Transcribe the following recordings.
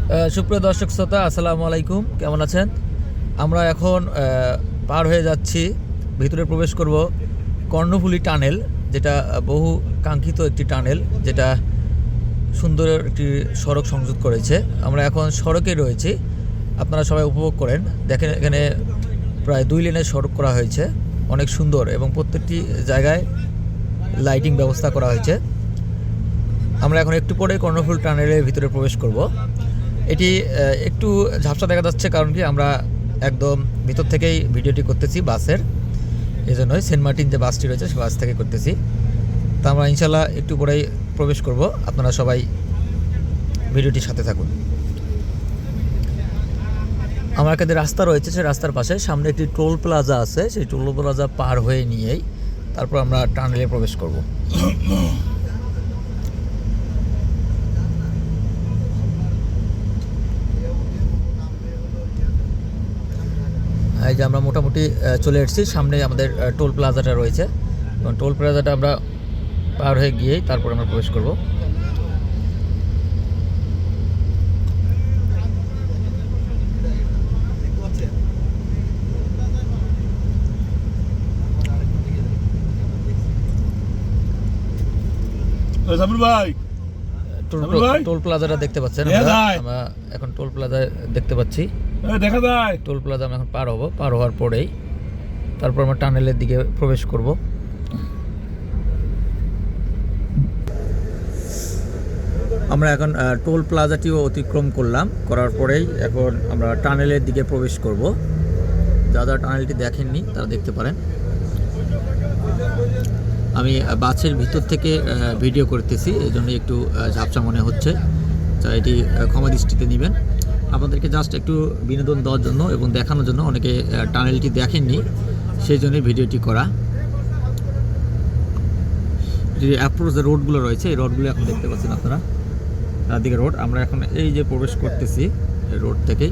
সুপ্রিয় দর্শক শ্রোতা, আসসালামু আলাইকুম। কেমন আছেন? আমরা এখন পার হয়ে যাচ্ছি, ভিতরে প্রবেশ করব কর্ণফুলী টানেল, যেটা বহু কাঙ্ক্ষিত একটি টানেল, যেটা সুন্দর একটি সড়ক সংযোগ করেছে। আমরা এখন সড়কে রয়েছি, আপনারা সবাই উপভোগ করেন। দেখেন, এখানে প্রায় 2 লেনের সড়ক করা হয়েছে, অনেক সুন্দর, এবং প্রত্যেকটি জায়গায় লাইটিং ব্যবস্থা করা হয়েছে। আমরা এখন একটু পরে কর্ণফুলী টানেলের ভিতরে প্রবেশ করব। এটি একটু ঝাপসা দেখা যাচ্ছে, কারণ কি আমরা একদম ভিতর থেকেই ভিডিওটি করতেছি বাসের, এই জন্যই সেন্ট মার্টিন যে বাসটি রয়েছে সে বাস থেকে করতেছি। তা আমরা ইনশাল্লাহ একটু পরেই প্রবেশ করব, আপনারা সবাই ভিডিওটির সাথে থাকুন। আমার কাছে রাস্তা রয়েছে, সেই রাস্তার পাশে সামনে একটি টোল প্লাজা আছে, সেই টোল প্লাজা পার হয়ে নিয়েই তারপর আমরা টানেলে প্রবেশ করব। এই যে আমরা মোটামুটি চলে এসেছি, সামনে আমাদের টোল প্লাজাটা রয়েছে, এবং টোল প্লাজাটা আমরা পার হয়ে গিয়েই তারপর আমরা প্রবেশ করব। টোল প্লাজাটা দেখতে পাচ্ছেন, আমরা এখন টোল প্লাজা দেখতে পাচ্ছি, দেখা যায় টোল প্লাজা আমরা এখন পার হওয়ার পরেই তারপর আমরা টানেলের দিকে প্রবেশ করব। আমরা এখন টোল প্লাজাটিও অতিক্রম করার পরেই এখন আমরা টানেলের দিকে প্রবেশ করব। যারা টানেলটি দেখেননি তারা দেখতে পারেন। আমি বাসের ভিতর থেকে ভিডিও করতেছি, এই জন্য একটু ঝাপসা মনে হচ্ছে, যা এটি ক্ষমা দৃষ্টিতে নেবেন। আপনাদেরকে জাস্ট একটু বিনোদন দেওয়ার জন্য এবং দেখানোর জন্য, অনেকে টানেলটি দেখেননি সেই জন্যই ভিডিওটি করা। অ্যাপ্রোচ যে রোডগুলো রয়েছে, এই রোডগুলো এখন দেখতে পাচ্ছেন আপনারা, চারদিকে রোড। আমরা এখন এই যে প্রবেশ করতেছি রোড থেকেই।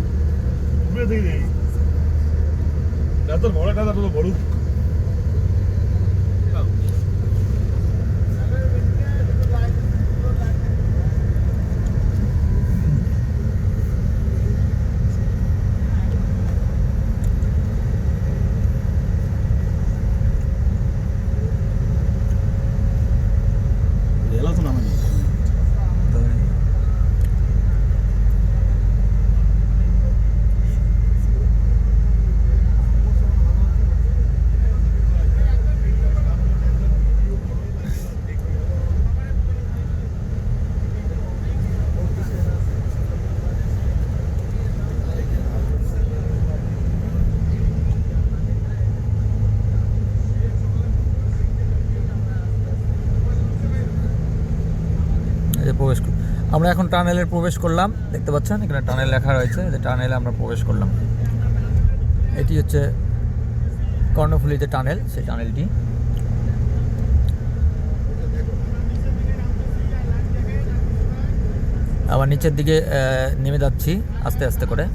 আমরা এখন টানেলে প্রবেশ করলাম, দেখতে পাচ্ছেন এখানে টানেল লেখা রয়েছে, যে টানেলে আমরা প্রবেশ করলাম। এটি হচ্ছে কর্ণফুলী যে টানেল, সেই টানেলটি। আবার নিচের দিকে নেমে যাচ্ছি আস্তে আস্তে করে।